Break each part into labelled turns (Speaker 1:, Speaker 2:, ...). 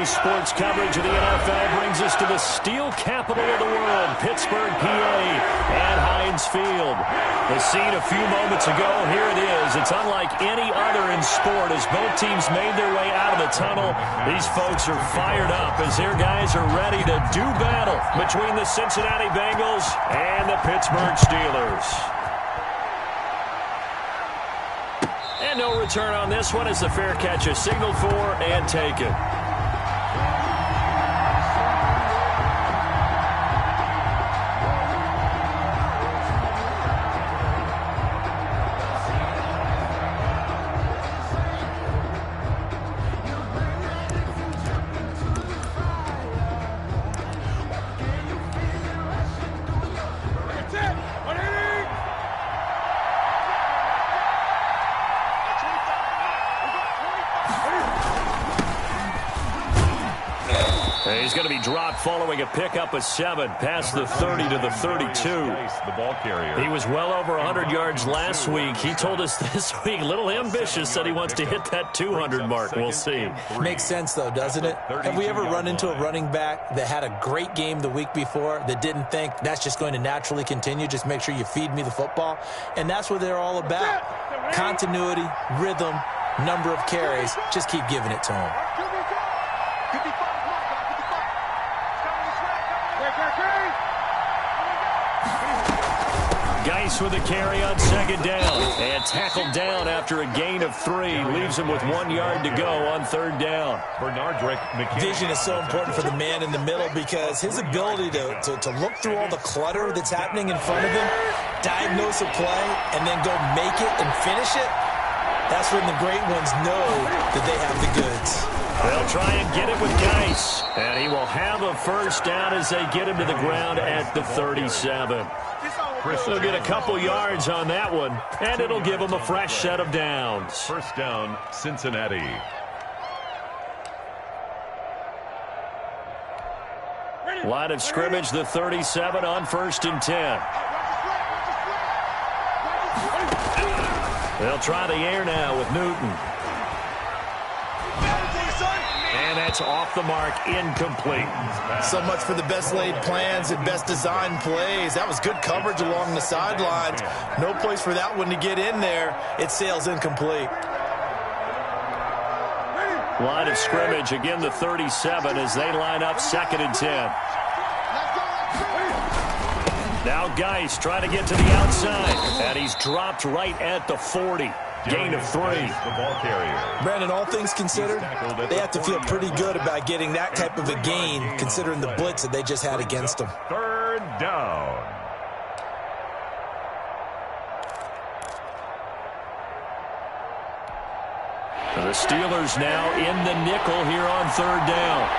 Speaker 1: Today's sports coverage of the NFL brings us to the steel capital of the world, Pittsburgh, PA, at Heinz Field. The scene a few moments ago, here it is. It's unlike any other in sport as both teams made their way out of the tunnel. These folks are fired up as their guys are ready to do battle between the Cincinnati Bengals and the Pittsburgh Steelers. And no return on this one as the fair catch is signaled for and taken. He's going to be dropped following a pickup of 7 past the 30 to the 32.
Speaker 2: The ball carrier.
Speaker 1: He was well over 100 yards last week. He told us this week, a little ambitious, said he wants to hit that 200 mark. We'll see.
Speaker 3: Makes sense, though, doesn't it? Have we ever run into a running back that had a great game the week before that didn't think that's just going to naturally continue? Just make sure you feed me the football. And that's what they're all about. Continuity, rhythm, number of carries. Just keep giving it to him.
Speaker 1: Geis with a carry on second down. And tackled down after a gain of 3. Leaves him with 1 yard to go on third down.
Speaker 3: Vision is so important for the man in the middle because his ability to look through all the clutter that's happening in front of him, diagnose a play, and then go make it and finish it, that's when the great ones know that they have the goods.
Speaker 1: They'll try and get it with Geis. And he will have a first down as they get him to the ground at the 37. He'll get a couple yards on that one, and it'll give him a fresh set of downs.
Speaker 2: First down, Cincinnati.
Speaker 1: Line of scrimmage, the 37 on 1st and 10. They'll try the air now with Newton. And that's off the mark, incomplete.
Speaker 3: So much for the best laid plans and best designed plays. That was good coverage along the sidelines. No place for that one to get in there. It sails incomplete.
Speaker 1: Line of scrimmage, again the 37 as they line up 2nd and 10. Now Geis trying to get to the outside. And he's dropped right at the 40. Gain of 3.
Speaker 2: The ball carrier.
Speaker 3: Brandon, all things considered, they have to feel pretty good about getting that type of a gain considering the blitz that they just had against them.
Speaker 2: Third down.
Speaker 1: The Steelers now in the nickel here on 3rd down.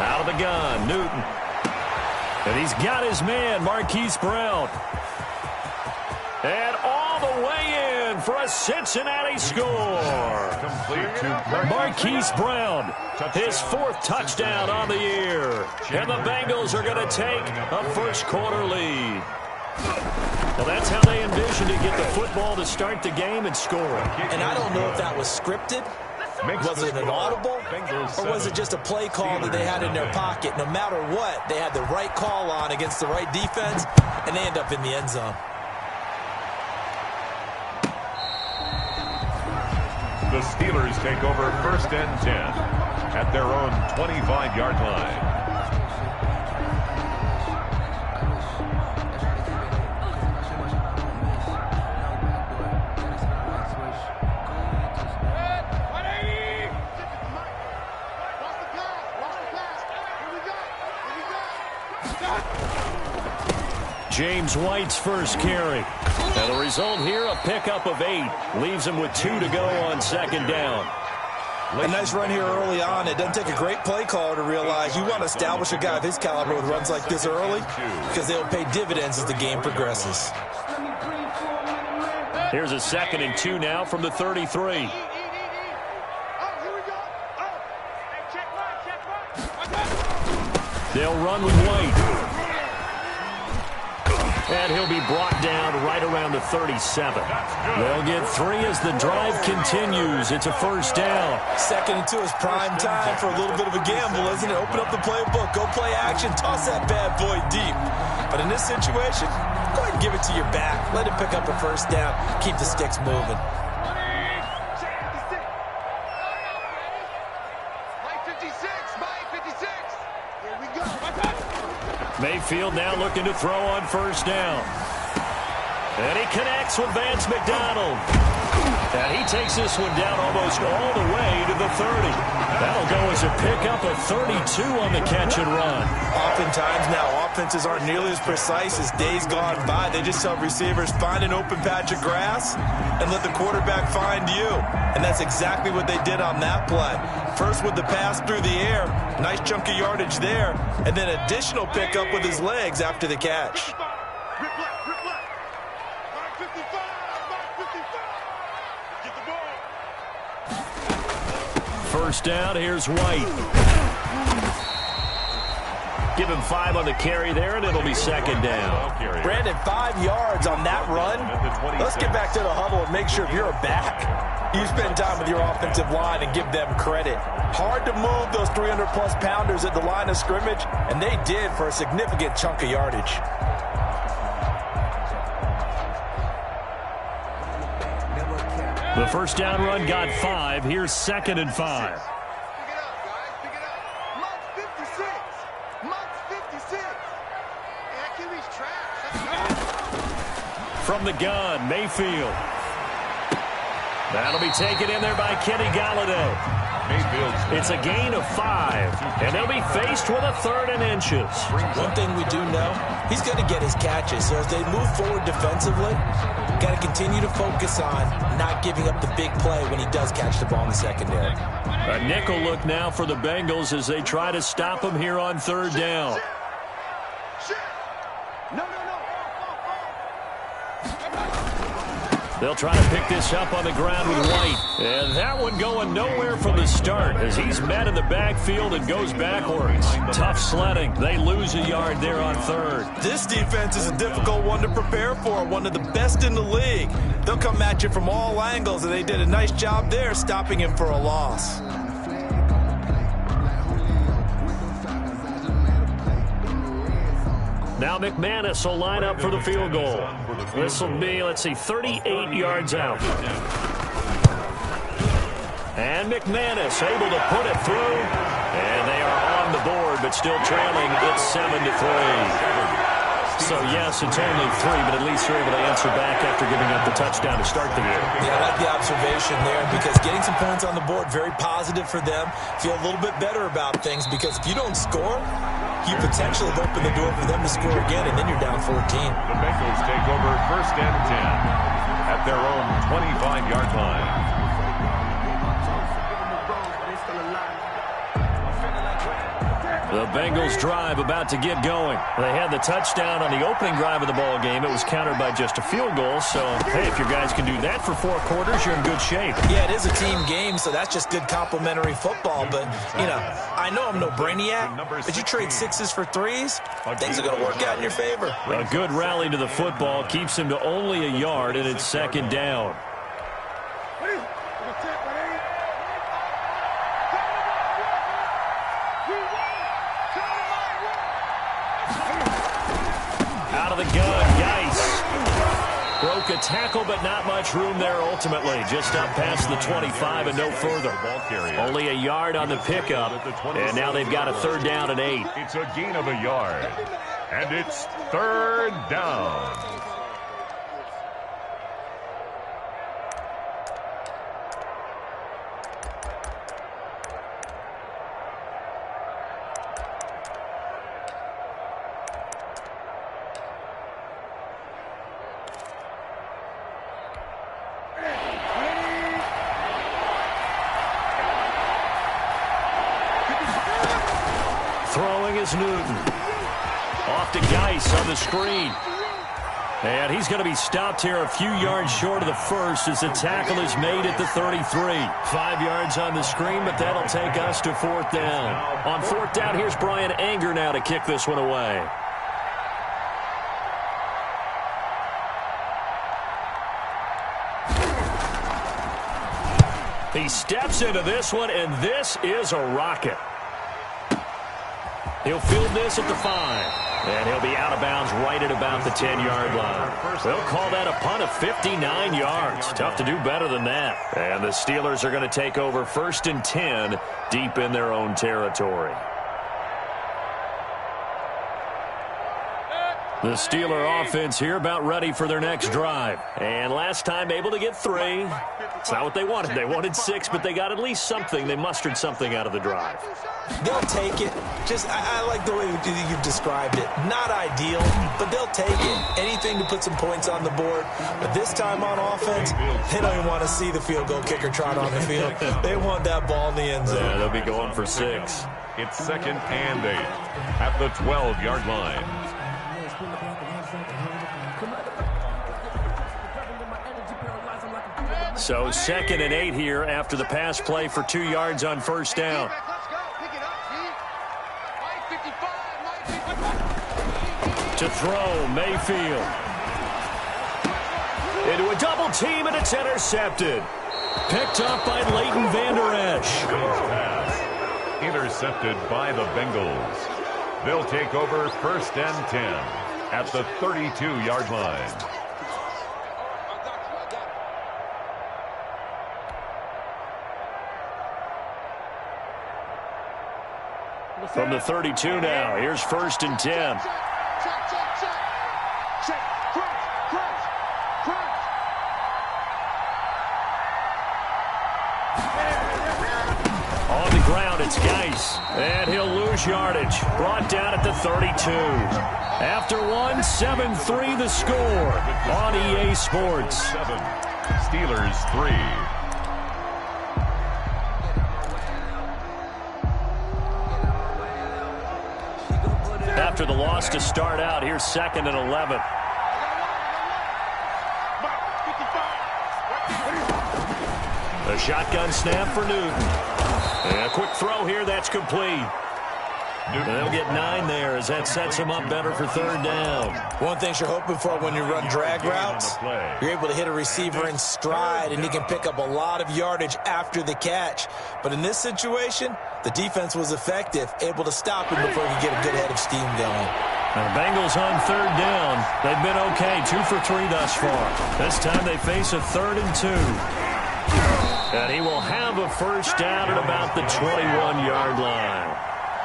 Speaker 1: Out of the gun, Newton. And he's got his man, Marquise Brown. And all the way in for a Cincinnati score. Marquise Brown, his 4th touchdown on the year. And the Bengals are going to take a first-quarter lead. Well, that's how they envisioned to get the football to start the game and score.
Speaker 3: And I don't know if that was scripted. Was it an audible? Or was it just a play call that they had in their pocket? No matter what, they had the right call on against the right defense, and they end up in the end zone.
Speaker 2: The Steelers take over 1st and 10 at their own 25-yard line.
Speaker 1: James White's first carry. And the result here, a pickup of 8. Leaves him with 2 to go on 2nd down.
Speaker 3: A nice run here early on. It doesn't take a great play caller to realize you want to establish a guy of his caliber with runs like this early because they'll pay dividends as the game progresses.
Speaker 1: Here's a 2nd and 2 now from the 33. They'll run with White. And he'll be brought down right around the 37. They'll get 3 as the drive continues. It's a first down.
Speaker 3: 2nd and 2 is prime time for a little bit of a gamble, isn't it? Open up the playbook, go play action, toss that bad boy deep. But in this situation, go ahead and give it to your back. Let him pick up a first down. Keep the sticks moving.
Speaker 1: Mayfield now looking to throw on first down. And he connects with Vance McDonald. And he takes this one down almost all the way to the 30. That'll go as a pickup of 32 on the catch and run.
Speaker 3: Oftentimes now, offenses aren't nearly as precise as days gone by. They just tell receivers, find an open patch of grass and let the quarterback find you. And that's exactly what they did on that play. First with the pass through the air, nice chunk of yardage there, and then additional pickup with his legs after the catch.
Speaker 1: First down, here's White. Give him 5 on the carry there, and it'll be 2nd down.
Speaker 3: Brandon, 5 yards on that run. Let's get back to the huddle and make sure if you're a back, you spend time with your offensive line and give them credit. Hard to move those 300-plus pounders at the line of scrimmage, and they did for a significant chunk of yardage.
Speaker 1: The first down run got 5. Here's 2nd and 5. From the gun, Mayfield. That'll be taken in there by Kenny Galladay. It's a gain of 5, and they'll be faced with a 3rd and inches.
Speaker 3: One thing we do know, he's going to get his catches. So as they move forward defensively, got to continue to focus on not giving up the big play when he does catch the ball in the secondary.
Speaker 1: A nickel look now for the Bengals as they try to stop him here on 3rd down. They'll try to pick this up on the ground with White. And that one going nowhere from the start as he's met in the backfield and goes backwards. Tough sledding. They lose a yard there on 3rd.
Speaker 3: This defense is a difficult one to prepare for, one of the best in the league. They'll come at you from all angles, and they did a nice job there stopping him for a loss.
Speaker 1: Now McManus will line up for the field goal. This will be, 38 yards out. And McManus able to put it through. And they are on the board, but still trailing. It's 7-3. So, yes, it's only 3, but at least they're able to answer back after giving up the touchdown to start the year.
Speaker 3: Yeah, I like the observation there because getting some points on the board, very positive for them. Feel a little bit better about things because if you don't score, you potentially have opened the door for them to score again, and then you're down 14.
Speaker 2: The Bengals take over 1st and 10 at their own 25-yard line.
Speaker 1: The Bengals drive about to get going. They had the touchdown on the opening drive of the ball game. It was countered by just a field goal. So, hey, if your guys can do that for 4 quarters, you're in good shape.
Speaker 3: Yeah, it is a team game, so that's just good complimentary football. But, I know I'm no brainiac, but you trade 6s for 3s, things are going to work out in your favor.
Speaker 1: A good rally to the football keeps him to only a yard, and it's 2nd down. The gun, Geis broke a tackle, but not much room there ultimately. Just up past the 25 and no further. Only a yard on the pickup, and now they've got a 3rd down and 8.
Speaker 2: It's a gain of a yard, and it's 3rd down.
Speaker 1: Throwing is Newton. Off to Geis on the screen. And he's going to be stopped here a few yards short of the first as the tackle is made at the 33. 5 yards on the screen, but that'll take us to 4th down. On 4th down, here's Brian Anger now to kick this one away. He steps into this one, and this is a rocket. He'll field this at the 5, and he'll be out of bounds right at about the 10-yard line. They'll call that a punt of 59 yards. Tough to do better than that. And the Steelers are going to take over 1st and 10 deep in their own territory. The Steeler offense here about ready for their next drive. And last time able to get 3. It's not what they wanted. They wanted 6, but they got at least something. They mustered something out of the drive.
Speaker 3: They'll take it. I like the way you've described it. Not ideal, but they'll take it. Anything to put some points on the board. But this time on offense, they don't even want to see the field goal kicker trot on the field. They want that ball in the end zone.
Speaker 1: Yeah, they'll be going for 6.
Speaker 2: It's 2nd and 8 at the 12-yard line.
Speaker 1: So 2nd and 8 here after the pass play for 2 yards on 1st down. To throw, Mayfield. Into a double team, and it's intercepted. Picked up by Leighton Vander Esch.
Speaker 2: Intercepted by the Bengals. They'll take over 1st and 10 at the 32-yard line.
Speaker 1: From the 32 now, here's 1st and 10. On the ground, it's Geis. And he'll lose yardage. Brought down at the 32. After 1, 7-3 the score on EA Sports.
Speaker 2: 7. Steelers 3.
Speaker 1: After the loss to start out, here's 2nd and 11. A shotgun snap for Newton. And a quick throw here, that's complete. They'll get 9 there as that sets them up better for 3rd down.
Speaker 3: One thing you're hoping for when you run drag routes, you're able to hit a receiver in stride, and he can pick up a lot of yardage after the catch. But in this situation, the defense was effective, able to stop him before he could get a good head of steam going.
Speaker 1: Now the Bengals on 3rd down. They've been okay, 2 for 3 thus far. This time they face a 3rd and 2. And he will have a 1st down at about the 21-yard line.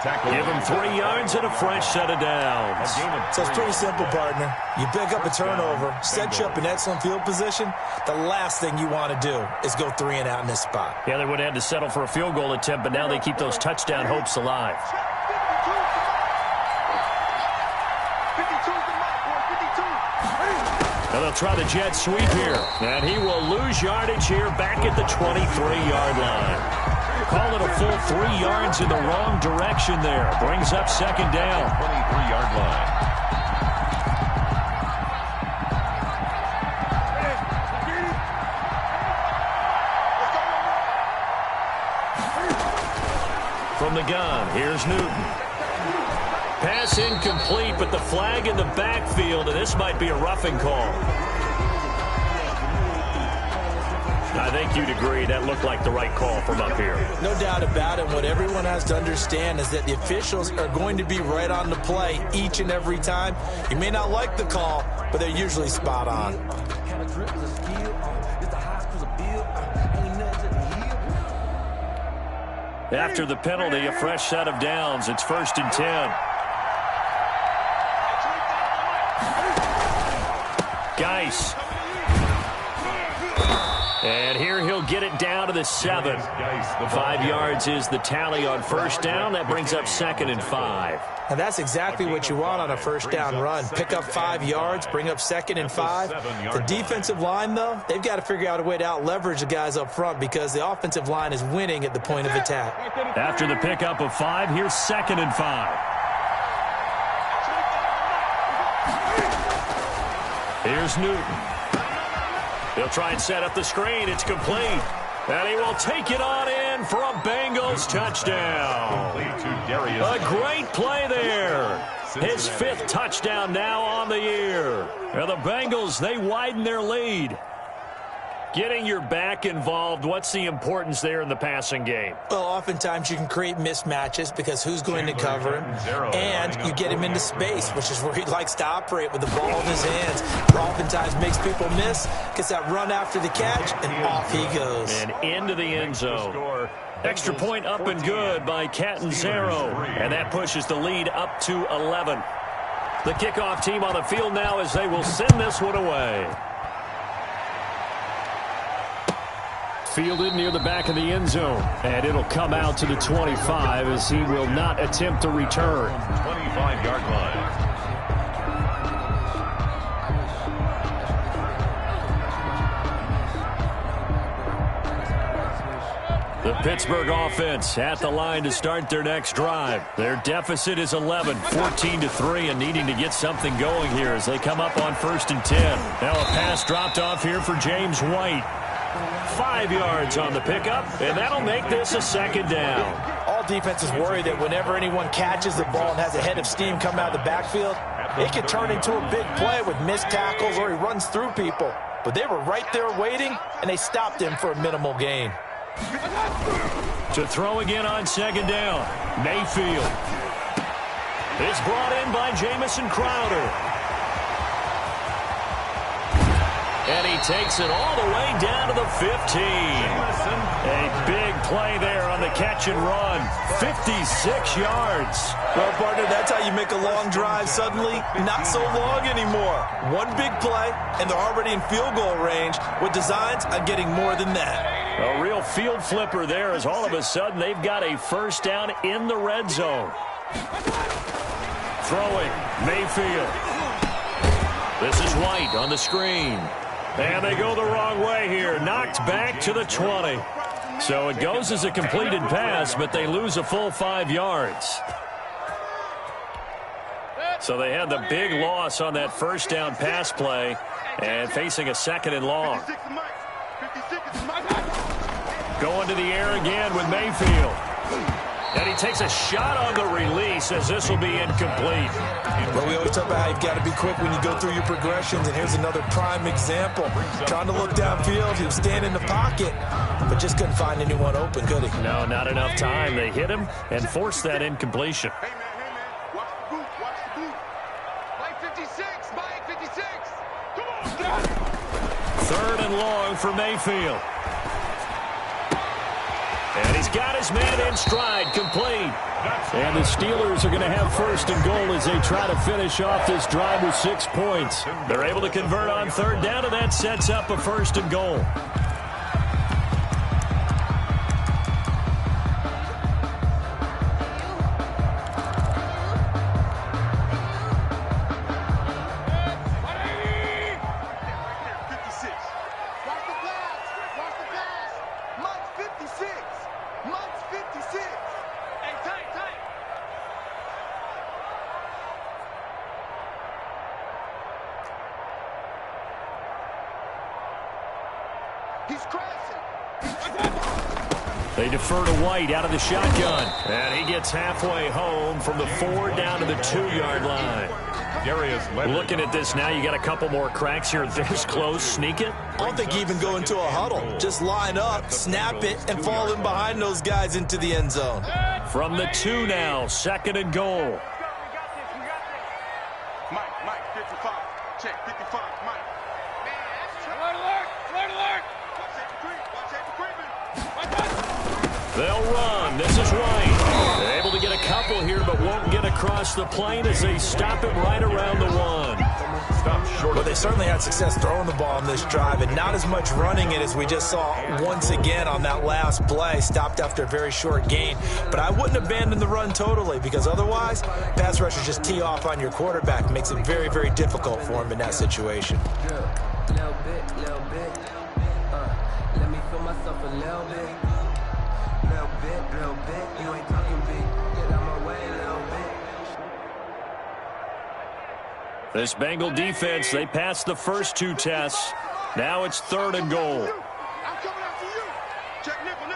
Speaker 1: Give him 3 yards and a fresh set of downs.
Speaker 3: So it's pretty simple, partner. You pick up a turnover, set you up in excellent field position. The last thing you want to do is go 3 and out in this spot.
Speaker 1: Yeah, they would have had to settle for a field goal attempt, but now they keep those touchdown hopes alive. Now they'll try the jet sweep here. And he will lose yardage here back at the 23-yard line. Call it a full 3 yards in the wrong direction there. Brings up 2nd down.
Speaker 2: 23-yard line.
Speaker 1: From the gun, here's Newton. Pass incomplete, but the flag in the backfield, and this might be a roughing call. I think you'd agree that looked like the right call from up here.
Speaker 3: No doubt about it. What everyone has to understand is that the officials are going to be right on the play each and every time. You may not like the call, but they're usually spot on.
Speaker 1: After the penalty, a fresh set of downs. It's 1st and 10. Geis. And here he'll get it down to the 7. 5 yards is the tally on 1st down. That brings up 2nd and 5.
Speaker 3: And that's exactly what you want on a 1st down run. Pick up 5 yards, bring up 2nd and 5. The defensive line, though, they've got to figure out a way to out-leverage the guys up front because the offensive line is winning at the point of attack.
Speaker 1: After the pickup of 5, here's 2nd and 5. Here's Newton. He'll try and set up the screen. It's complete. And he will take it on in for a Bengals touchdown. A great play there. His 5th touchdown now on the year. And the Bengals, they widen their lead. Getting your back involved, what's the importance there in the passing game?
Speaker 3: Well, oftentimes you can create mismatches because who's going to cover him, and you get him into space, which is where he likes to operate with the ball in his hands. Oftentimes makes people miss, gets that run after the catch, and off he goes.
Speaker 1: And into the end zone. Extra point up and good by Catanzaro, and that pushes the lead up to 11. The kickoff team on the field now as they will send this one away. Fielded near the back of the end zone, and it'll come out to the 25 as he will not attempt to return.
Speaker 2: 25-yard line.
Speaker 1: The Pittsburgh offense at the line to start their next drive. Their deficit is 11, 14-3, and needing to get something going here as they come up on 1st and 10. Now a pass dropped off here for James White. 5 yards on the pickup, and that'll make this a 2nd down.
Speaker 3: All defenses worry that whenever anyone catches the ball and has a head of steam come out of the backfield, it can turn into a big play with missed tackles or he runs through people. But they were right there waiting, and they stopped him for a minimal gain.
Speaker 1: To throw again on 2nd down, Mayfield. It's brought in by Jamison Crowder. And he takes it all the way down to the 15. A big play there on the catch and run. 56 yards.
Speaker 3: Well, partner, that's how you make a long drive suddenly not so long anymore. One big play, and they're already in field goal range with designs on getting more than that.
Speaker 1: A real field flipper there as all of a sudden they've got a 1st down in the red zone. Throwing, Mayfield. This is White on the screen. And they go the wrong way here. Knocked back to the 20. So it goes as a completed pass, but they lose a full 5 yards. So they had the big loss on that 1st down pass play and facing a 2nd and long. Going to the air again with Mayfield. And he takes a shot on the release as this will be incomplete.
Speaker 3: But we always talk about how you've got to be quick when you go through your progressions, and here's another prime example. Trying to look downfield, he was standing in the pocket, but just couldn't find anyone open, could he?
Speaker 1: No, not enough time. They hit him and forced that incompletion.
Speaker 4: Hey, man, watch the boot, watch the boot. Mike 56, Mike 56. Come on,
Speaker 1: 3rd and long for Mayfield. And he's got his man in stride, complete. And the Steelers are going to have 1st and goal as they try to finish off this drive with 6 points. They're able to convert on 3rd down, and that sets up a 1st and goal. They defer to White out of the shotgun. And he gets halfway home from the 4 down to the 2-yard line. Looking at this now, you got a couple more cracks here. This close, sneak it.
Speaker 3: I don't think you even go into a huddle. Just line up, snap it, and fall in behind those guys into the end zone.
Speaker 1: From the 2 now, 2nd and goal.
Speaker 4: Mike, 55. Check, 55, Mike.
Speaker 1: They'll run. This is White. They're able to get a couple here, but won't get across the plane as they stop it right around the 1.
Speaker 3: Well, they certainly had success throwing the ball on this drive, and not as much running it as we just saw once again on that last play. Stopped after a very short gain. But I wouldn't abandon the run totally, because otherwise, pass rushers just tee off on your quarterback. Makes it very, very difficult for him in that situation.
Speaker 5: Little bit. Let me feel myself a little bit. Little bit. You ain't talking big. Get out my way a little bit.
Speaker 1: This Bengal defense, they passed the first 2 tests. Now it's 3rd and goal.
Speaker 4: I'm coming after you. Check nickel.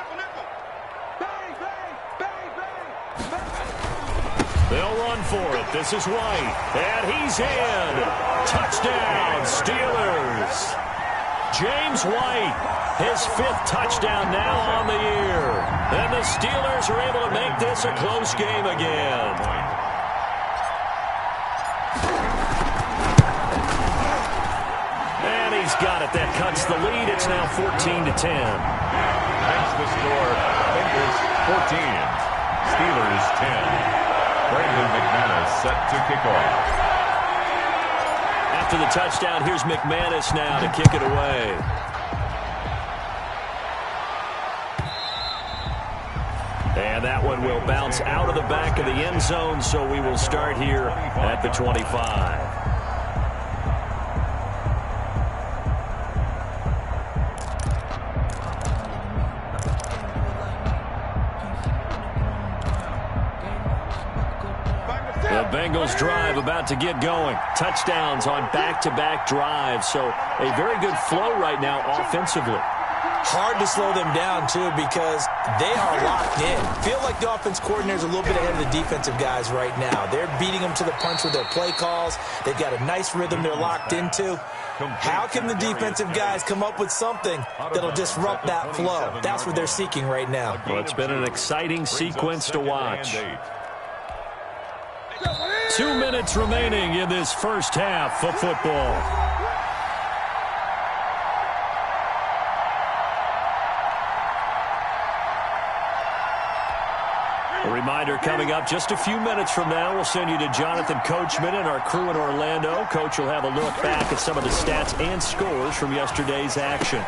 Speaker 4: Bang.
Speaker 1: They'll run for it. This is White. And he's in. Touchdown, Steelers. James White, his 5th touchdown now on the year. And the Steelers are able to make this a close game again. And he's got it. That cuts the lead. It's now 14-10.
Speaker 2: That's the score. Bengals 14, Steelers 10. Brandon McManus set to kick off.
Speaker 1: After the touchdown, here's McManus now to kick it away. And that one will bounce out of the back of the end zone, so we will start here at the 25. The Bengals drive about to get going. Touchdowns on back-to-back drives, so a very good flow right now offensively.
Speaker 3: Hard to slow them down, too, because they are locked in. Feel like the offense coordinator is a little bit ahead of the defensive guys right now. They're beating them to the punch with their play calls. They've got a nice rhythm they're locked into. How can the defensive guys come up with something that'll disrupt that flow? That's what they're seeking right now.
Speaker 1: Well, it's been an exciting sequence to watch. 2 minutes remaining in this first half of football. A reminder coming up just a few minutes from now, we'll send you to Jonathan Coachman and our crew in Orlando. Coach will have a look back at some of the stats and scores from yesterday's action.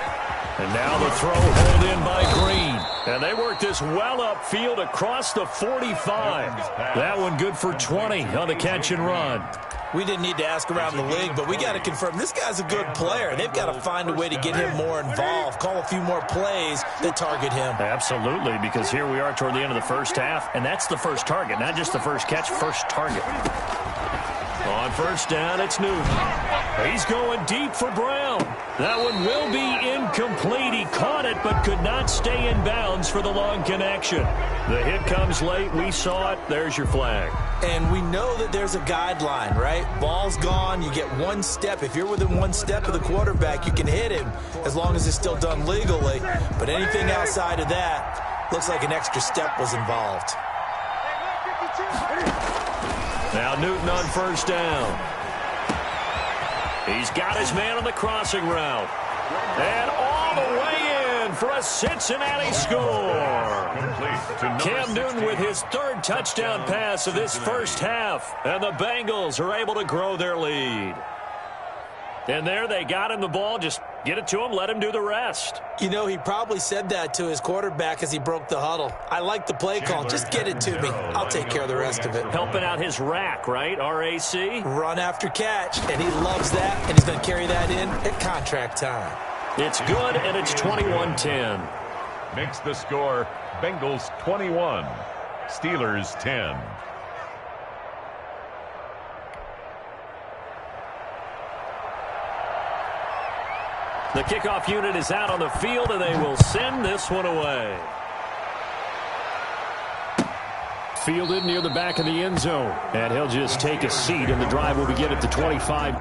Speaker 1: And now the throw hauled in by Green. And they work this well upfield across the 45. That one good for 20 on the catch and run.
Speaker 3: We didn't need to ask around the league, but we got to confirm this guy's a good player. They've got to find a way to get him more involved, call a few more plays that target him.
Speaker 1: Absolutely, because here we are toward the end of the first half, and that's the first target, not just the first catch, first target. On first down, it's Newton. He's going deep for Brown. That one will be incomplete. He caught it but could not stay in bounds for the long connection. The hit comes late. We saw it. There's your flag.
Speaker 3: And we know that there's a guideline, right? Ball's gone. You get one step. If you're within one step of the quarterback, you can hit him as long as it's still done legally. But anything outside of that, looks like an extra step was involved.
Speaker 1: Now Newton on first down. He's got his man on the crossing route. And all the way in for a Cincinnati score. Cam Newton with his 3rd touchdown pass of this first half. And the Bengals are able to grow their lead. And there they got him the ball. Just get it to him, let him do the rest.
Speaker 3: You know, he probably said that to his quarterback as he broke the huddle. I like the play call. Just get it to me. I'll take care of the rest of it.
Speaker 1: Helping out his rack, right? RAC?
Speaker 3: Run after catch. And he loves that, and he's going to carry that in at contract time.
Speaker 1: It's good, and it's 21-10.
Speaker 2: Makes the score Bengals 21, Steelers 10.
Speaker 1: The kickoff unit is out on the field, and they will send this one away. Fielded near the back of the end zone. And he'll just take a seat, and the drive will begin at the 25.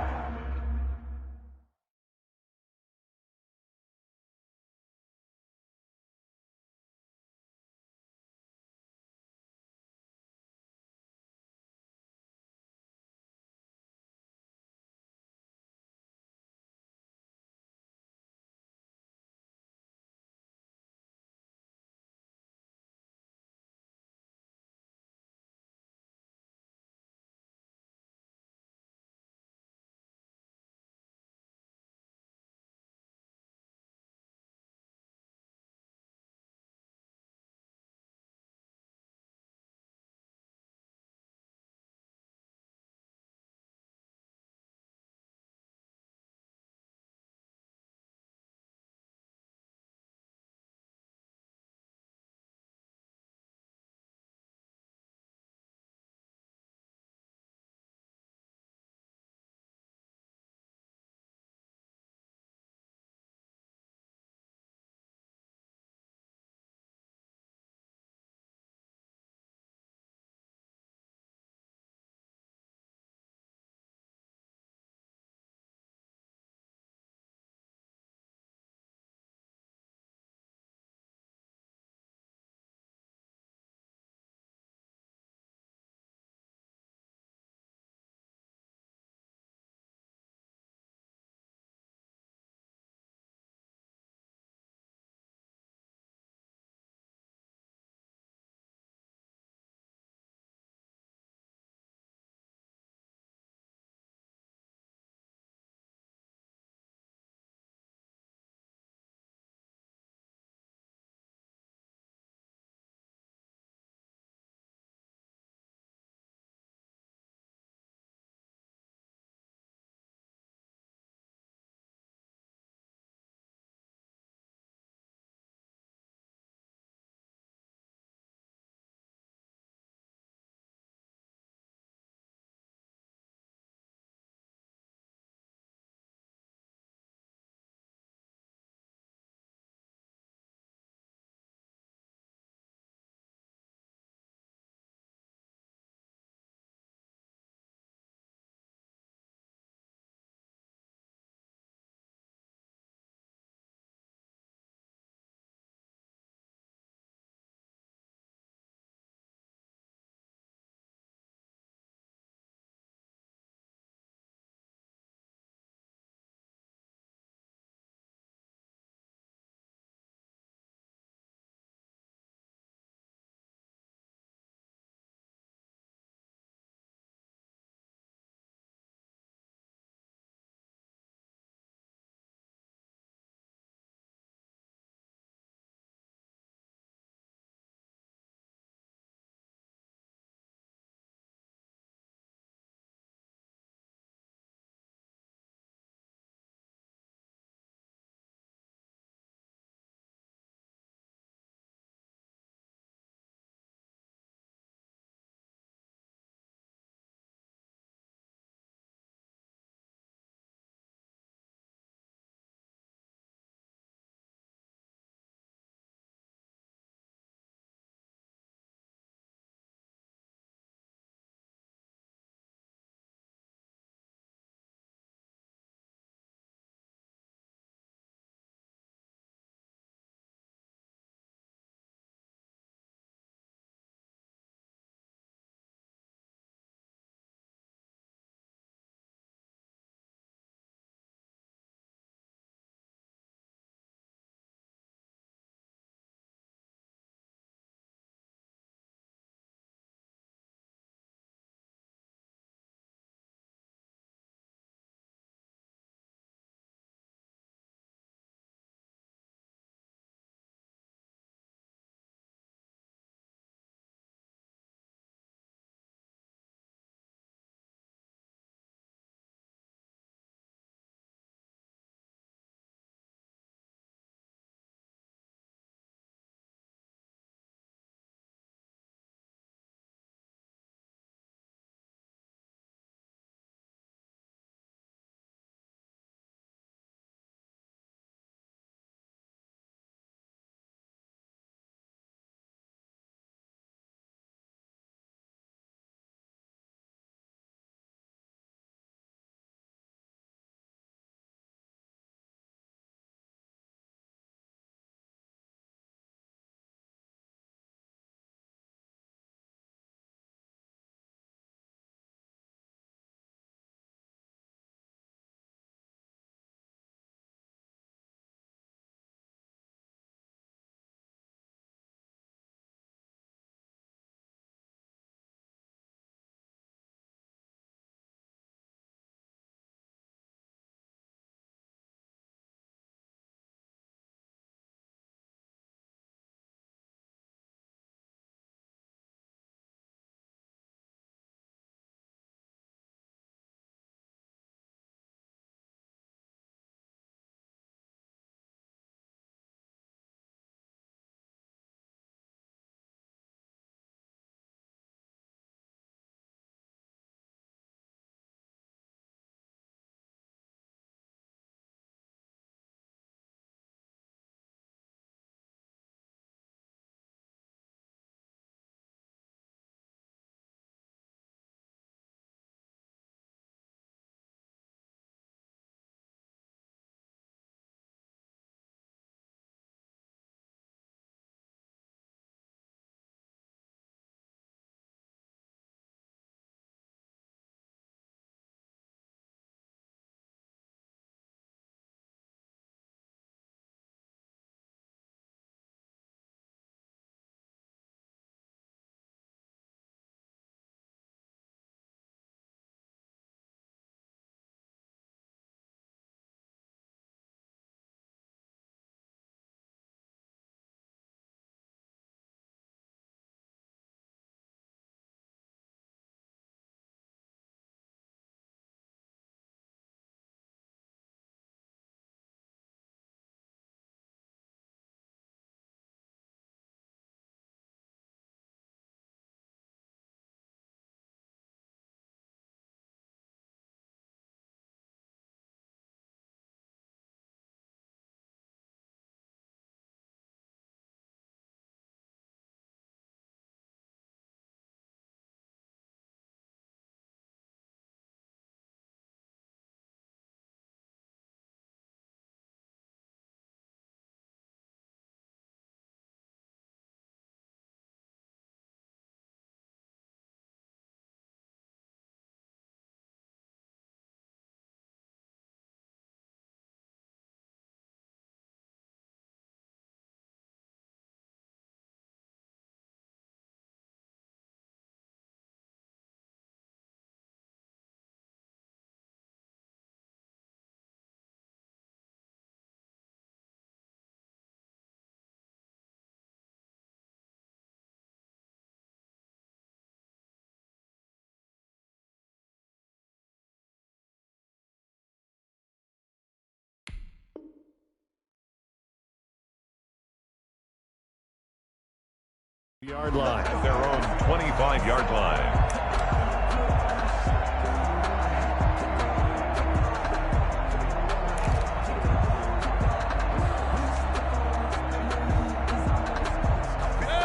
Speaker 1: Yard line.
Speaker 2: At their own 25-yard line.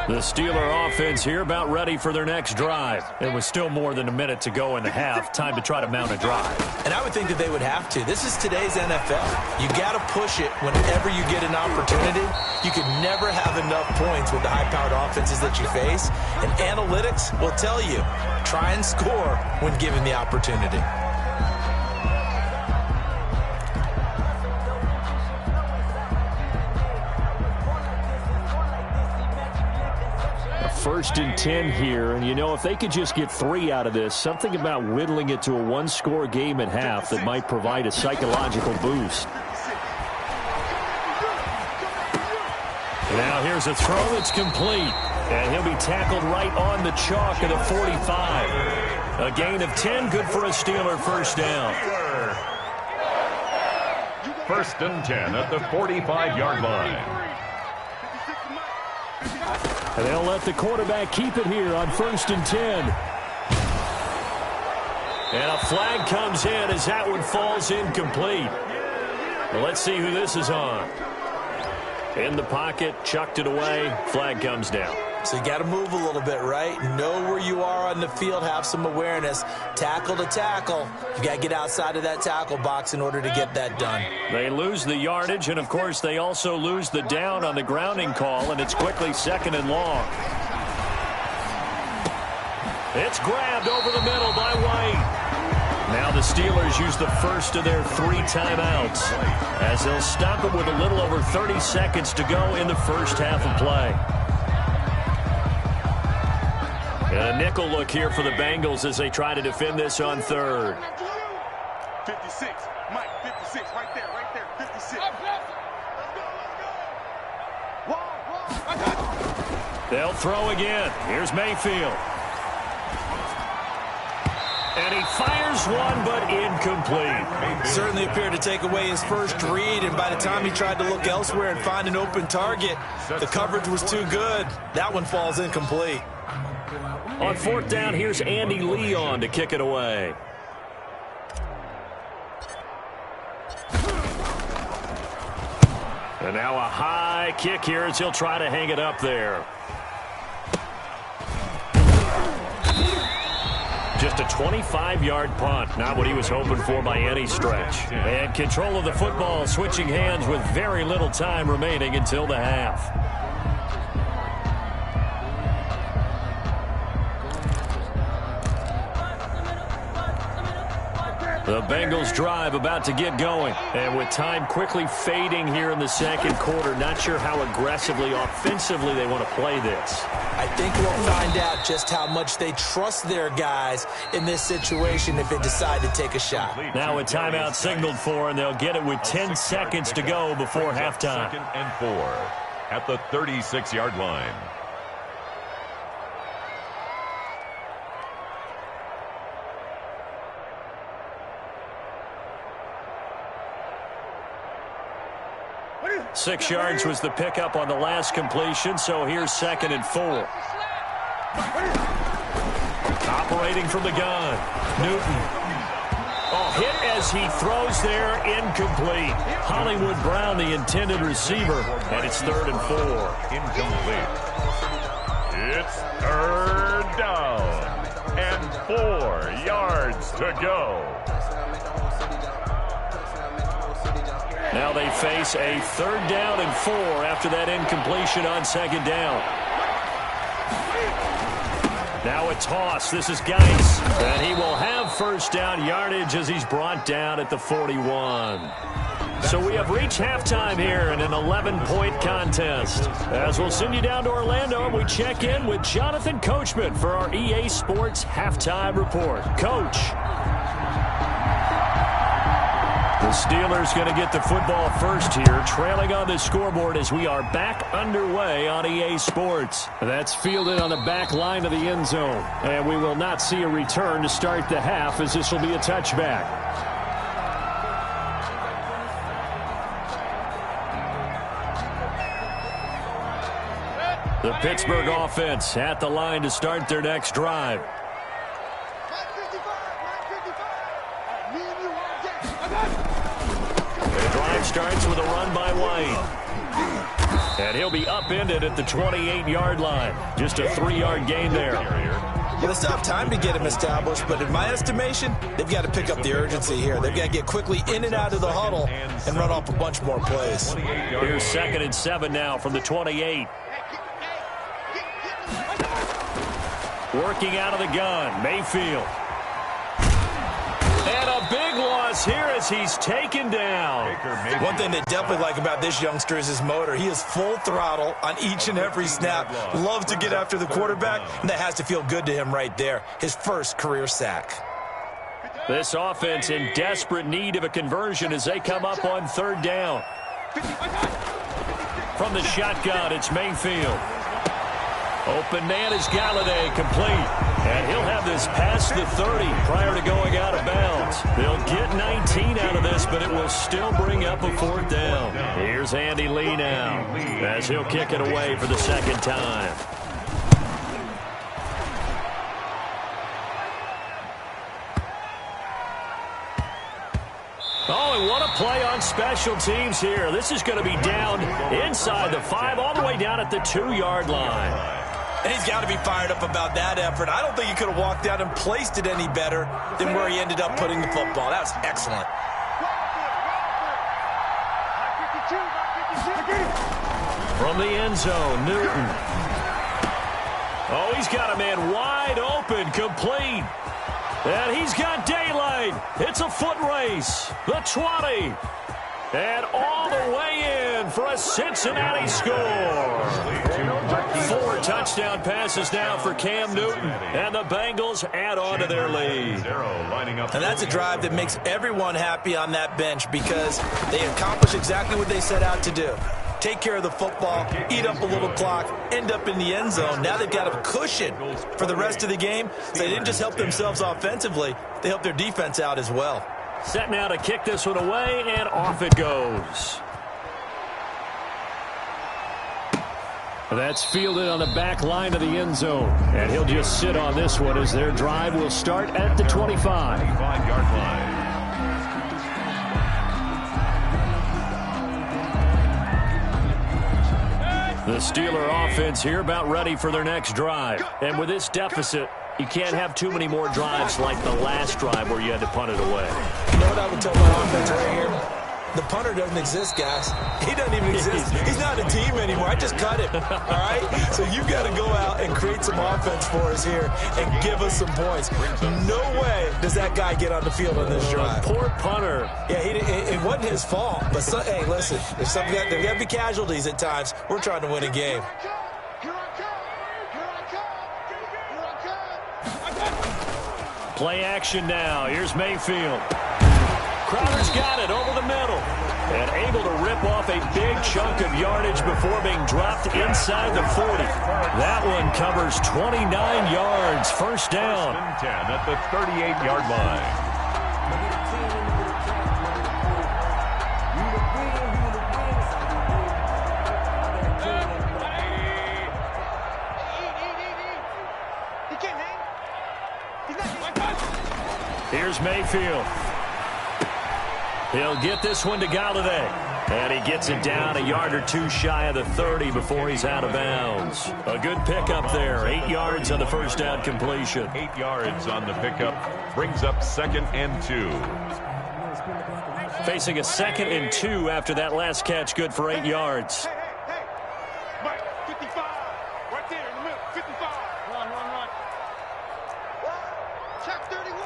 Speaker 1: The Steeler offense here about ready for their next drive. It was still more than a minute to go in the half. Time to try to mount a drive.
Speaker 3: And I would think that they would have to. This is today's NFL. You got to push it whenever you get an opportunity. You can never have enough points with the high-powered offenses that you face. And analytics will tell you, try and score when given the opportunity.
Speaker 1: First and 10 here, and you know, if they could just get 3 out of this, something about whittling it to a one-score game at half that might provide a psychological boost. Now here's a throw that's complete, and he'll be tackled right on the chalk of the 45. A gain of 10, good for a Steeler first down.
Speaker 2: First and 10 at the 45-yard line.
Speaker 1: And they'll let the quarterback keep it here on first and 10. And a flag comes in as that one falls incomplete. Well, let's see who this is on. In the pocket, chucked it away, flag comes down.
Speaker 3: So you got to move a little bit, right? Know where you are on the field, have some awareness. Tackle to tackle. You got to get outside of that tackle box in order to get that done.
Speaker 1: They lose the yardage, and of course they also lose the down on the grounding call, and it's quickly second and long. It's grabbed over the middle by White. Now the Steelers use the first of their 3 timeouts as they'll stop it with a little over 30 seconds to go in the first half of play. And a nickel look here for the Bengals as they try to defend this on third.
Speaker 4: 56, Mike, 56, right there, 56.
Speaker 1: They'll throw again. Here's Mayfield. And he fires one, but incomplete.
Speaker 3: Certainly appeared to take away his first read, and by the time he tried to look elsewhere and find an open target, the coverage was too good. That one falls incomplete.
Speaker 1: On fourth down, here's Andy Lee on to kick it away. And now a high kick here as he'll try to hang it up there. Just a 25-yard punt, not what he was hoping for by any stretch. And control of the football, switching hands with very little time remaining until the half. The Bengals drive about to get going. And with time quickly fading here in the second quarter, not sure how aggressively, offensively they want to play this.
Speaker 3: I think we'll find out just how much they trust their guys in this situation if they decide to take a shot.
Speaker 1: Now a timeout signaled for, and they'll get it with 10 seconds to go before halftime.
Speaker 2: Second and 4 at the 36-yard line.
Speaker 1: Six yards was the pickup on the last completion, so here's second and 4. Operating from the gun, Newton. Oh, hit as he throws there, incomplete. Hollywood Brown, the intended receiver, and it's third and 4.
Speaker 2: Incomplete. It's third down and 4 yards to go.
Speaker 1: Now they face a third down and 4 after that incompletion on second down. Now a toss. This is Geis. And he will have first down yardage as he's brought down at the 41. So we have reached halftime here in an 11-point contest. As we'll send you down to Orlando, and we check in with Jonathan Coachman for our EA Sports Halftime Report. Coach. The Steelers going to get the football first here, trailing on the scoreboard as we are back underway on EA Sports. That's fielded on the back line of the end zone. And we will not see a return to start the half as this will be a touchback. The Pittsburgh offense at the line to start their next drive. The drive starts with a run by White. And he'll be upended at the 28-yard line. Just a 3-yard gain there.
Speaker 3: Well, they still have time to get him established, but in my estimation, they've got to pick up the urgency here. They've got to get quickly in and out of the huddle and run off a bunch more plays.
Speaker 1: Here's 2nd and 7 now from the 28. Working out of the gun, Mayfield. And a big loss here as he's taken down.
Speaker 3: One thing they definitely like about this youngster is his motor. He is full throttle on each and every snap. Loves to get after the quarterback, and that has to feel good to him right there. His first career sack.
Speaker 1: This offense in desperate need of a conversion as they come up on 3rd down. From the shotgun, it's Mayfield. Open man is Galladay, complete. And he'll have this past the 30 prior to going out of bounds. They'll get 19 out of this, but it will still bring up a 4th down. Here's Andy Lee now as he'll kick it away for the 2nd time. Oh, and what a play on special teams here. This is going to be down inside the 5, all the way down at the 2-yard line.
Speaker 3: And he's got to be fired up about that effort. I don't think he could have walked out and placed it any better than where he ended up putting the football. That was excellent.
Speaker 1: From the end zone, Newton. Oh, he's got a man wide open, complete. And he's got daylight. It's a foot race. The 20. And all the way in for a Cincinnati score. 4 touchdown passes now for Cam Newton. And the Bengals add on to their lead.
Speaker 3: And that's a drive that makes everyone happy on that bench because they accomplish exactly what they set out to do. Take care of the football, eat up a little clock, end up in the end zone. Now they've got a cushion for the rest of the game. So they didn't just help themselves offensively, they helped their defense out as well.
Speaker 1: Set now to kick this one away, and off it goes. That's fielded on the back line of the end zone. And he'll just sit on this one as their drive will start at the 25.
Speaker 2: 25-yard line.
Speaker 1: The Steeler offense here about ready for their next drive. And with this deficit, you can't have too many more drives like the last drive where you had to punt it away.
Speaker 3: You know what I would tell my offense right here? The punter doesn't exist, guys. He doesn't even exist. He's not a team anymore. I just cut him, all right? So you've got to go out and create some offense for us here and give us some points. No way does that guy get on the field on this drive.
Speaker 1: Poor punter.
Speaker 3: Yeah, it wasn't his fault. But, hey, listen, there got to be casualties at times. We're trying to win a game.
Speaker 1: Play action now. Here's Mayfield. Crowder's got it over the middle. And able to rip off a big chunk of yardage before being dropped inside the 40. That one covers 29 yards. First down.
Speaker 2: 10 at the 38-yard line.
Speaker 1: Here's Mayfield. He'll get this one to Galladay. And he gets it down a yard or two shy of the 30 before he's out of bounds. A good pickup there. 8 yards on the first down completion.
Speaker 2: 8 yards on the pickup. Brings up 2nd and 2.
Speaker 1: Facing a 2nd and 2 after that last catch. Good for 8 yards.
Speaker 4: Hey. Mike, 55. Right there in the middle. 55. Run. Check 31.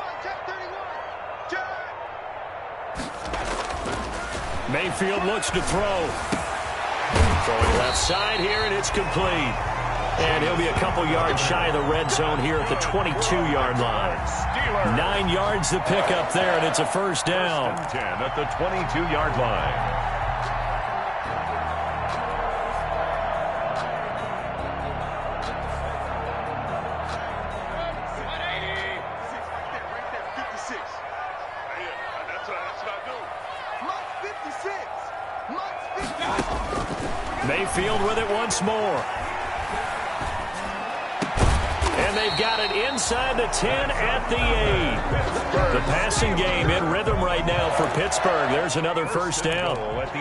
Speaker 1: Mayfield looks to throw. Throwing left side here, and it's complete. And he'll be a couple yards shy of the red zone here at the 22-yard line. 9 yards to pick up there, and it's a first down.
Speaker 2: 10 at the 22-yard line.
Speaker 1: Mayfield with it once more. And they've got it inside the 10 at the 8. The passing game in rhythm right now for Pittsburgh. There's another first down.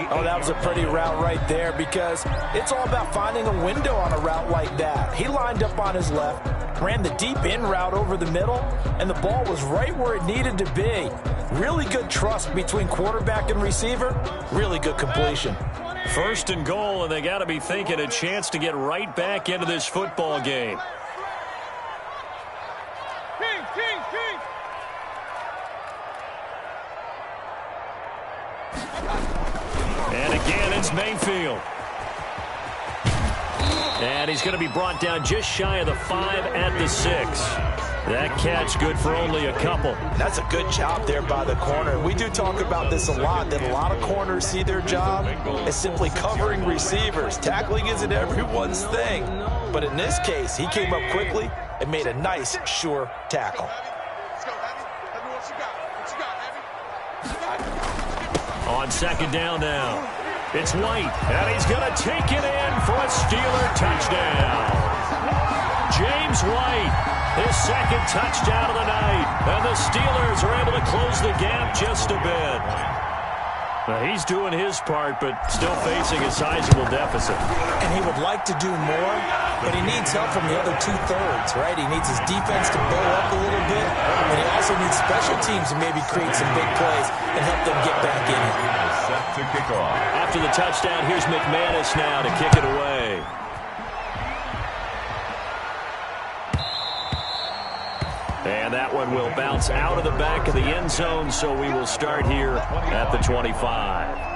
Speaker 3: Oh, that was a pretty route right there because it's all about finding a window on a route like that. He lined up on his left, ran the deep in route over the middle, and the ball was right where it needed to be. Really good trust between quarterback and receiver. Really good completion.
Speaker 1: First and goal, and they got to be thinking a chance to get right back into this football game.
Speaker 4: King.
Speaker 1: And again, it's Mayfield. And he's going to be brought down just shy of the 5 at the 6. That catch good for only a couple.
Speaker 3: That's a good job there by the corner. We do talk about this a lot, that a lot of corners see their job as simply covering receivers. Tackling isn't everyone's thing. But in this case, he came up quickly and made a nice, sure tackle.
Speaker 4: Let's go, Heavy. Heavy, what you got, Heavy?
Speaker 1: On second down now, it's White, and he's going to take it in for a Steeler touchdown. James White, his second touchdown of the night, and the Steelers are able to close the gap just a bit. Now, he's doing his part, but still facing a sizable deficit.
Speaker 3: And he would like to do more, but he needs help from the other two-thirds, right? He needs his defense to bow up a little bit, and he also needs special teams to maybe create some big plays and help them get back in it.
Speaker 2: Set to kick off.
Speaker 1: After the touchdown, here's McManus now to kick it away. And that one will bounce out of the back of the end zone, so we will start here at the 25.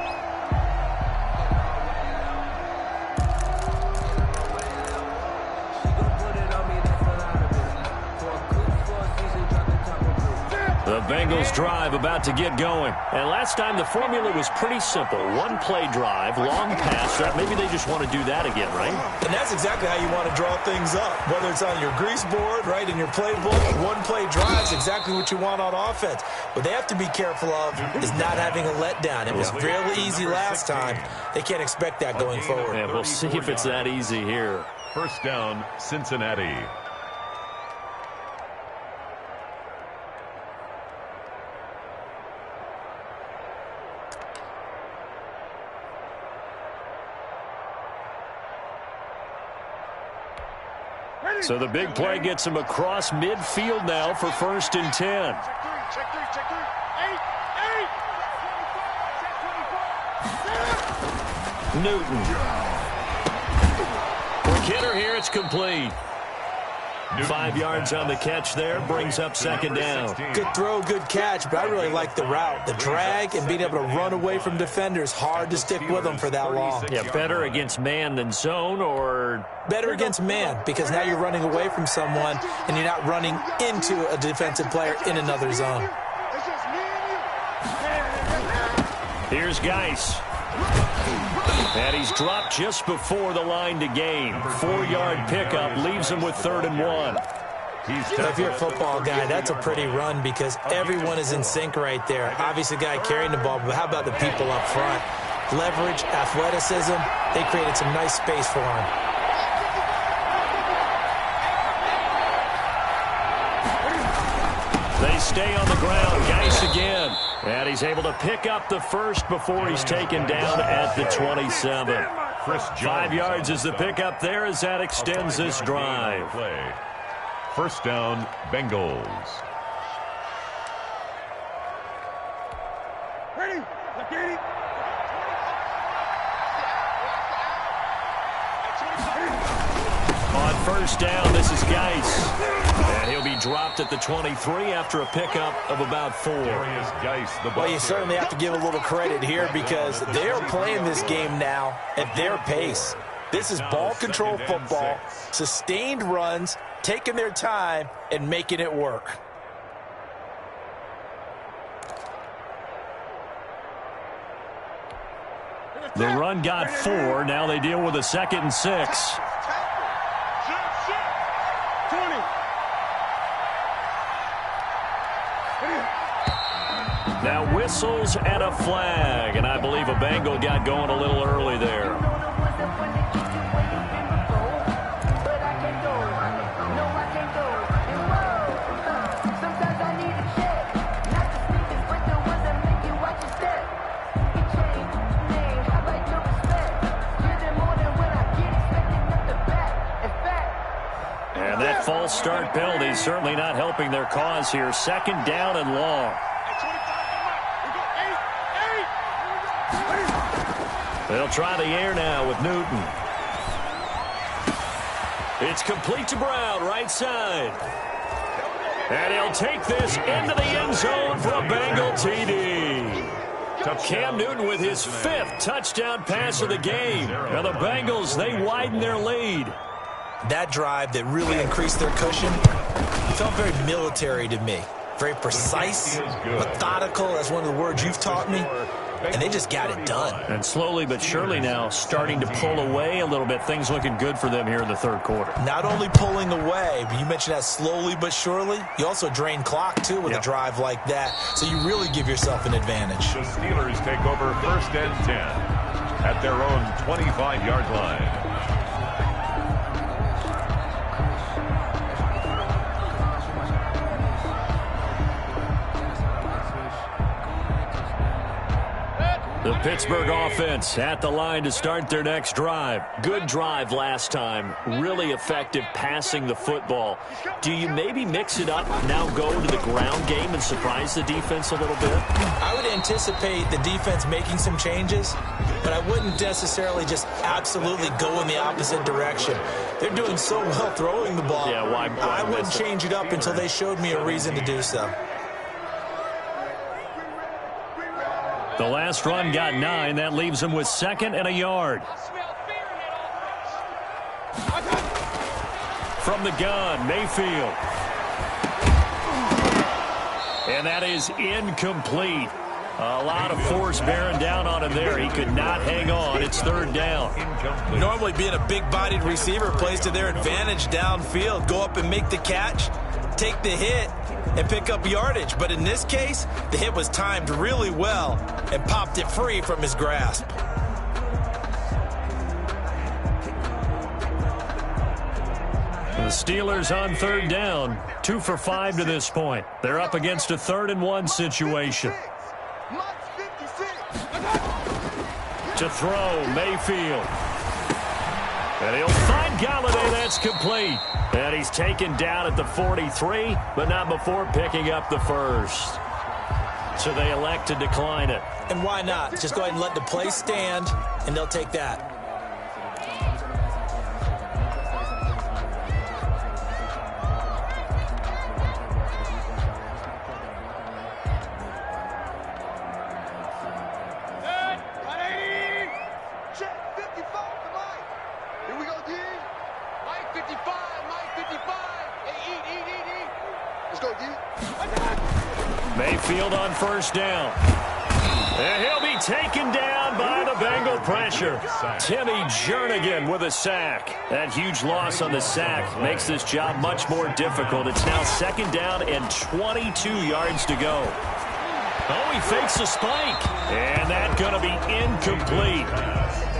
Speaker 1: The Bengals drive about to get going. And last time the formula was pretty simple. One play drive, long pass. Maybe they just want to do that again, right?
Speaker 3: And that's exactly how you want to draw things up. Whether it's on your grease board, right, in your playbook, one play drive is exactly what you want on offense. What they have to be careful of is not having a letdown. It was real easy last time. They can't expect that going forward.
Speaker 1: Yeah, we'll see if it's that easy here.
Speaker 2: First down, Cincinnati.
Speaker 1: So the big play gets him across midfield now for 1st and 10.
Speaker 4: Check three. 8.
Speaker 1: Newton. Quick hitter here, it's complete. 5 yards on the catch there, brings up second down.
Speaker 3: Good throw, good catch, but I really like the route. The drag and being able to run away from defenders, hard to stick with them for that long.
Speaker 1: Yeah, better against man than zone, or...
Speaker 3: Better against man, because now you're running away from someone and you're not running into a defensive player in another zone.
Speaker 4: It's just me and you.
Speaker 1: Here's Geis. And he's dropped just before the line to gain. 4-yard pickup leaves him with 3rd and 1.
Speaker 3: If you're a football guy, that's a pretty run because everyone is in sync right there. Obviously, the guy carrying the ball, but how about the people up front? Leverage, athleticism, they created some nice space for him.
Speaker 1: They stay on the ground. Geis again. And he's able to pick up the first before he's taken down at the 27. 5 yards is the pickup there as that extends this drive.
Speaker 2: First down, Bengals.
Speaker 4: Ready? Look at it.
Speaker 1: On first down, this is Geis. And he'll be dropped at the 23 after a pickup of about 4.
Speaker 3: Well, you certainly have to give a little credit here because they're playing this game now at their pace. This is ball control football, sustained runs, taking their time, and making it work.
Speaker 1: The run got 4. Now they deal with a 2nd and 6. Now whistles and a flag, and I believe a Bengal got going a little early there. false start penalty certainly not helping their cause here. Second down and long. They'll try the air now with Newton. It's complete to Brown, right side. And he'll take this into the end zone for a Bengal TD. Cam Newton with his 5th touchdown pass of the game. Now the Bengals, they widen their lead.
Speaker 3: That drive that really increased their cushion felt very military to me. Very precise, methodical, that's one of the words you've taught me. And they just got it done.
Speaker 1: And slowly but surely now starting to pull away a little bit. Things looking good for them here in the third quarter.
Speaker 3: Not only pulling away, but you mentioned that slowly but surely. You also drain clock, too, with a drive like that. So you really give yourself an advantage.
Speaker 2: The Steelers take over 1st and 10 at their own 25-yard line.
Speaker 1: The Pittsburgh offense at the line to start their next drive. Good drive last time. Really effective passing the football. Do you maybe mix it up, now go to the ground game and surprise the defense a little bit?
Speaker 3: I would anticipate the defense making some changes, but I wouldn't necessarily just absolutely go in the opposite direction. They're doing so well throwing the ball.
Speaker 1: Yeah, why
Speaker 3: I wouldn't change it up until they showed me a reason to do so.
Speaker 1: The last run got 9. That leaves them with 2nd and a yard. From the gun, Mayfield. And that is incomplete. A lot of force bearing down on him there. He could not hang on. It's 3rd down.
Speaker 3: Normally being a big-bodied receiver plays to their advantage downfield. Go up and make the catch, take the hit, and pick up yardage. But in this case, the hit was timed really well and popped it free from his grasp.
Speaker 1: The Steelers on 3rd down, 2 for 5 to this point. They're up against a 3rd and 1 situation. To throw, Mayfield. And he'll find Galladay. That's complete. And he's taken down at the 43, but not before picking up the 1st. So they elect to decline it.
Speaker 3: And why not? Just go ahead and let the play stand, and they'll take that.
Speaker 1: Mayfield on 1st down. And he'll be taken down by the Bengal pressure. Timmy Jernigan with a sack. That huge loss on the sack makes this job much more difficult. It's now 2nd down and 22 yards to go. Oh, he fakes a spike. And that's going to be incomplete.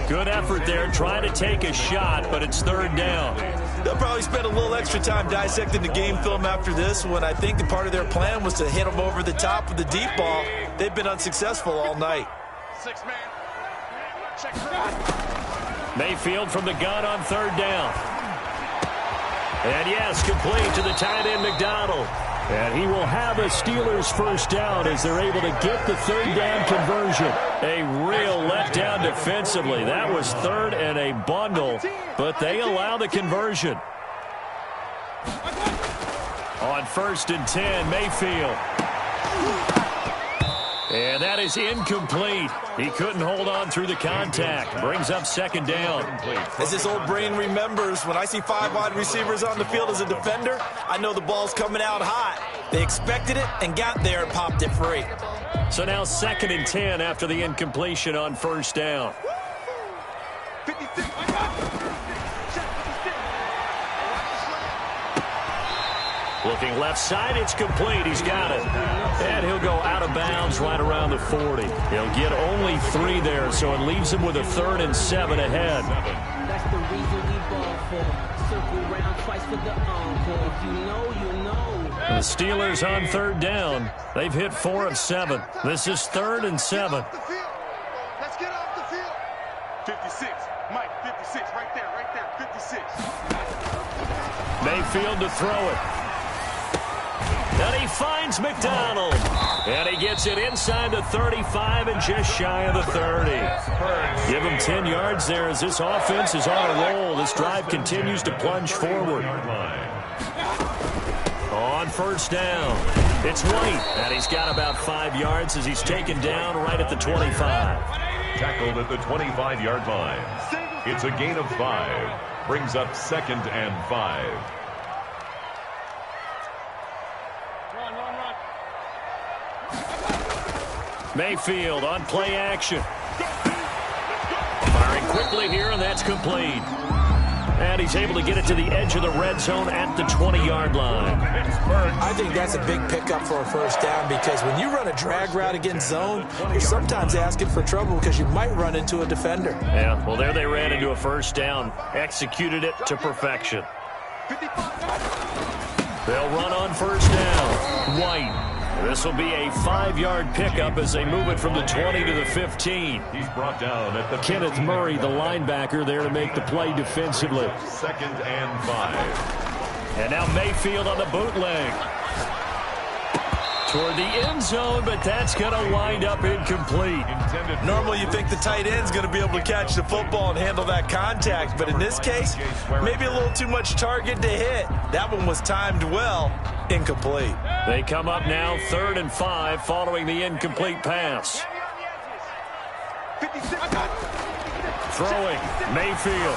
Speaker 1: Good effort there trying to take a shot, but it's 3rd down.
Speaker 3: They'll probably spend a little extra time dissecting the game film after this one. I think the part of their plan was to hit them over the top with the deep ball. They've been unsuccessful all night.
Speaker 4: 6-man. Check.
Speaker 1: Mayfield from the gun on 3rd down. And yes, complete to the tight end McDonald. And he will have a Steelers 1st down as they're able to get the 3rd down conversion. A real letdown defensively. That was 3rd and a bundle, but they allow the conversion. On 1st and 10, Mayfield. And that is incomplete. He couldn't hold on through the contact. Brings up 2nd down.
Speaker 3: As this old brain remembers, when I see 5 wide receivers on the field as a defender, I know the ball's coming out hot. They expected it and got there and popped it free.
Speaker 1: So now 2nd and 10 after the incompletion on 1st down.
Speaker 4: 56.
Speaker 1: Looking left side, it's complete. He's got it. And he'll go out of bounds right around the 40. He'll get only 3 there, so it leaves him with a 3rd and 7 ahead.
Speaker 5: That's the reason we ball for. Circle round twice for the encore. If you know, you know.
Speaker 1: The Steelers on 3rd down. They've hit 4 of 7. This is 3rd and 7.
Speaker 4: Let's get off the field. 56. Mike, 56, right there, 56.
Speaker 1: Mayfield to throw it. And he finds McDonald. And he gets it inside the 35 and just shy of the 30. Give him 10 yards there as this offense is on a roll. This drive continues to plunge forward. On first down, it's White. And he's got about 5 yards as he's taken down right at the 25.
Speaker 2: Tackled at the 25-yard line. It's a gain of 5. Brings up 2nd and 5.
Speaker 1: Mayfield on play action. Firing quickly here, and that's complete. And he's able to get it to the edge of the red zone at the 20-yard line.
Speaker 3: I think that's a big pickup for a first down because when you run a drag route against zone, you're sometimes asking for trouble because you might run into a defender.
Speaker 1: Yeah, well, there they ran into a first down. Executed it to perfection. They'll run on first down. White. This will be a 5-yard pickup as they move it from the 20 to the 15.
Speaker 2: He's brought down at the
Speaker 1: Kenneth Murray, the linebacker, there to make the play defensively.
Speaker 2: 2nd and 5.
Speaker 1: And now Mayfield on the bootleg. Toward the end zone, but that's going to wind up incomplete.
Speaker 3: Normally you think the tight end's going to be able to catch the football and handle that contact, but in this case, maybe a little too much target to hit. That one was timed well. Incomplete.
Speaker 1: They come up now 3rd and 5 following the incomplete pass. Throwing, Mayfield.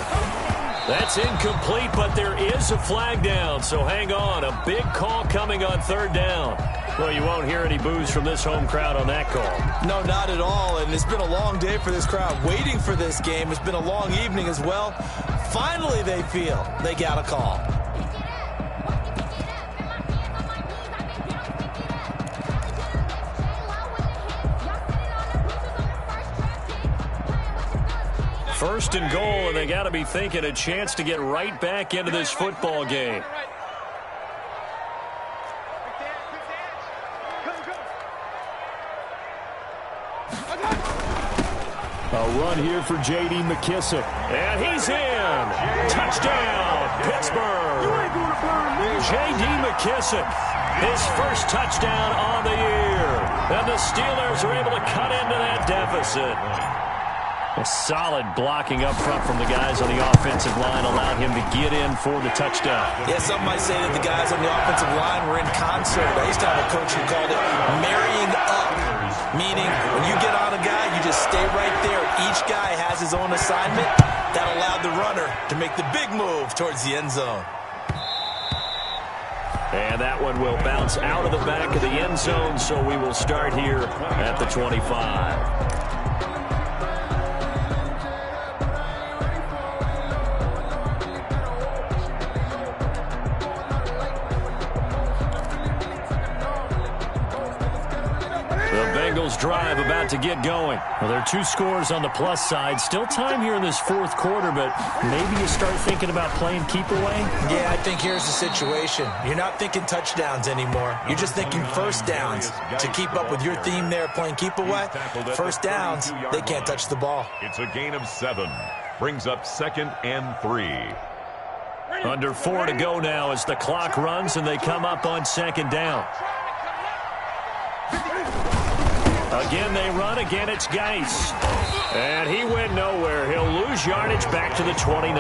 Speaker 1: That's incomplete, but there is a flag down, so hang on. A big call coming on 3rd down. Well, you won't hear any boos from this home crowd on that call.
Speaker 3: No, not at all, and it's been a long day for this crowd waiting for this game. It's been a long evening as well. Finally, they feel they got a call.
Speaker 1: First and goal, and they got to be thinking a chance to get right back into this football game. A run here for J.D. McKissick. And he's in. Touchdown, Pittsburgh. J.D. McKissick, his first touchdown on the year. And the Steelers are able to cut into that deficit. A solid blocking up front from the guys on the offensive line allowed him to get in for the touchdown.
Speaker 3: Yeah, some might say that the guys on the offensive line were in concert. I used to have a coach who called it marrying up, meaning when you get on a guy, you just stay right there. Each guy has his own assignment. That allowed the runner to make the big move towards the end zone.
Speaker 1: And that one will bounce out of the back of the end zone, so we will start here at the 25. Drive about to get going. Well, there are 2 scores on the plus side. Still time here in this 4th quarter, but maybe you start thinking about playing keep away?
Speaker 3: Yeah, I think here's the situation. You're not thinking touchdowns anymore. You're just thinking first downs. To keep up with your theme there, playing keep away, first downs, they can't touch the ball.
Speaker 2: It's a gain of 7. Brings up 2nd and 3.
Speaker 1: Under 4 to go now as the clock runs and they come up on 2nd down. Again, they run. Again, it's Geis. And he went nowhere. He'll lose yardage back to the 29.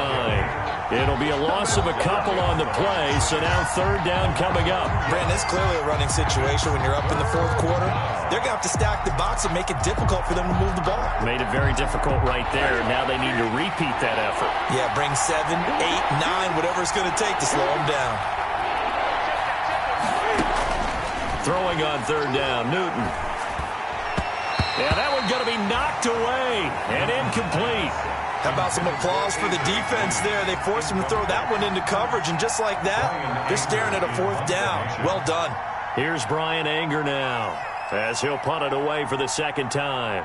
Speaker 1: It'll be a loss of a couple on the play, so now 3rd down coming up.
Speaker 3: Brandon, it's clearly a running situation when you're up in the 4th quarter. They're going to have to stack the box and make it difficult for them to move the ball.
Speaker 1: Made it very difficult right there. Now they need to repeat that effort.
Speaker 3: Yeah, bring 7, 8, 9, whatever it's going to take to slow them down.
Speaker 1: Throwing on 3rd down, Newton. Yeah, that one's going to be knocked away and incomplete.
Speaker 3: How about some applause for the defense there? They forced him to throw that one into coverage, and just like that, they're staring at a 4th down. Well done.
Speaker 1: Here's Brian Anger now as he'll punt it away for the 2nd time.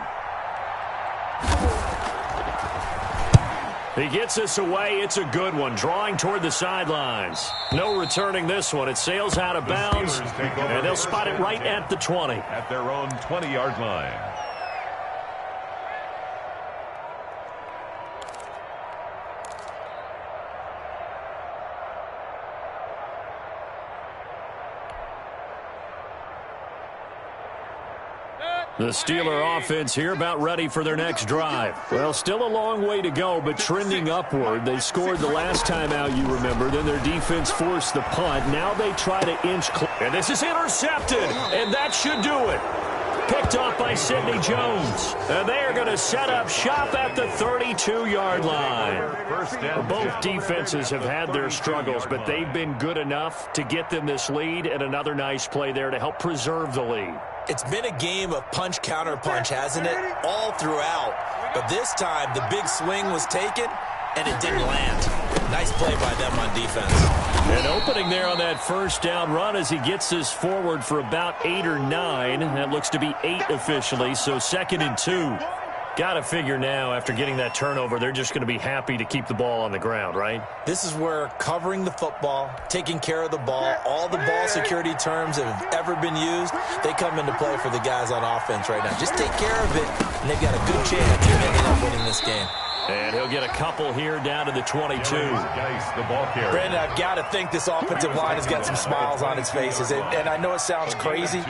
Speaker 1: He gets this away. It's a good one. Drawing toward the sidelines. No returning this one. It sails out of bounds, and they'll spot it right at the 20.
Speaker 2: At their own 20-yard line.
Speaker 1: The Steeler offense here about ready for their next drive. Well, still a long way to go, but trending upward. They scored the last time out, you remember. Then their defense forced the punt. Now they try to inch. And this is intercepted, and that should do it. Picked off by Sidney Jones. And they are going to set up shop at the 32-yard line. Both defenses have had their struggles, but they've been good enough to get them this lead, and another nice play there to help preserve the lead.
Speaker 3: It's been a game of punch-counter-punch, hasn't it? All throughout. But this time, the big swing was taken, and it didn't land. Nice play by them on defense.
Speaker 1: An opening there on that first down run as he gets this forward for about 8 or 9. That looks to be 8 officially, so 2nd and 2. Got to figure now, after getting that turnover, they're just going to be happy to keep the ball on the ground, right?
Speaker 3: This is where covering the football, taking care of the ball, all the ball security terms that have ever been used, they come into play for the guys on offense right now. Just take care of it, and they've got a good chance of ending up winning this game.
Speaker 1: And he'll get a couple here down to the 22.
Speaker 3: Brandon, I've got to think this offensive line has got some smiles on its faces. And I know it sounds crazy,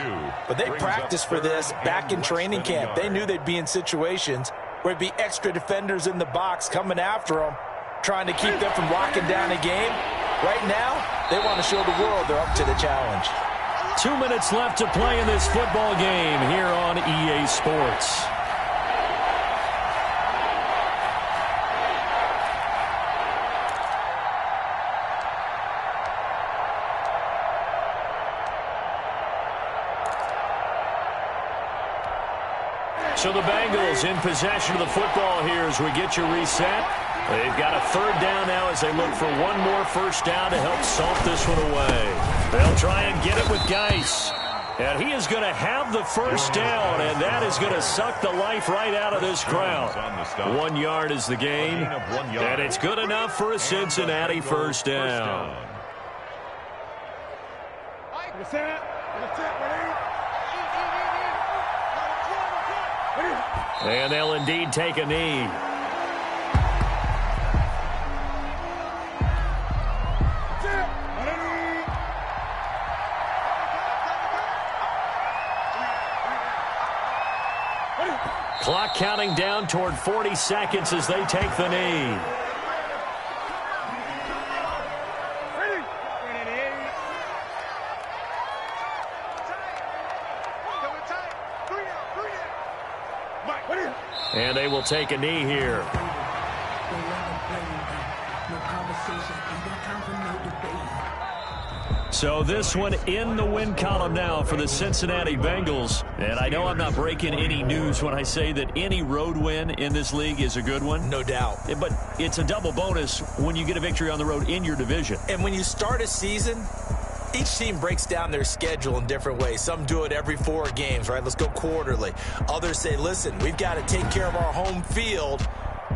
Speaker 3: but they practiced for this back in training camp. They knew they'd be in situations where it'd be extra defenders in the box coming after them, trying to keep them from locking down a game. Right now, they want to show the world they're up to the challenge.
Speaker 1: 2 minutes left to play in this football game here on EA Sports. So the Bengals in possession of the football here as we get you reset. They've got a 3rd down now as they look for one more first down to help salt this one away. They'll try and get it with Geis. And he is going to have the first down, and that is going to suck the life right out of this crowd. 1 yard is the gain, and it's good enough for a Cincinnati first down. And they'll indeed take a knee. Clock counting down toward 40 seconds as they take the knee. And they will take a knee here. So this one in the win column now for the Cincinnati Bengals. And I know I'm not breaking any news when I say that any road win in this league is a good one.
Speaker 3: No doubt.
Speaker 1: But it's a double bonus when you get a victory on the road in your division.
Speaker 3: And when you start a season, each team breaks down their schedule in different ways. Some do it every 4 games, right? Let's go quarterly. Others say, listen, we've got to take care of our home field.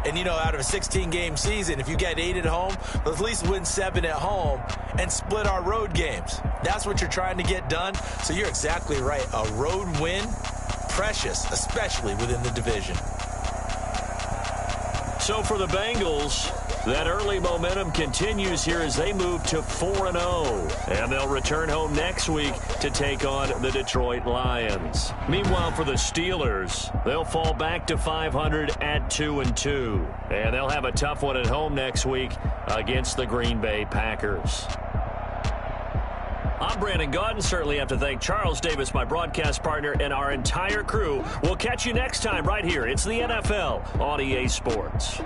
Speaker 3: And, you know, out of a 16-game season, if you get 8 at home, let's at least win 7 at home and split our road games. That's what you're trying to get done. So you're exactly right. A road win, precious, especially within the division.
Speaker 1: So for the Bengals, that early momentum continues here as they move to 4-0. And they'll return home next week to take on the Detroit Lions. Meanwhile, for the Steelers, they'll fall back to 500 at 2-2. And they'll have a tough one at home next week against the Green Bay Packers. I'm Brandon Gaudin. Certainly have to thank Charles Davis, my broadcast partner, and our entire crew. We'll catch you next time right here. It's the NFL on EA Sports.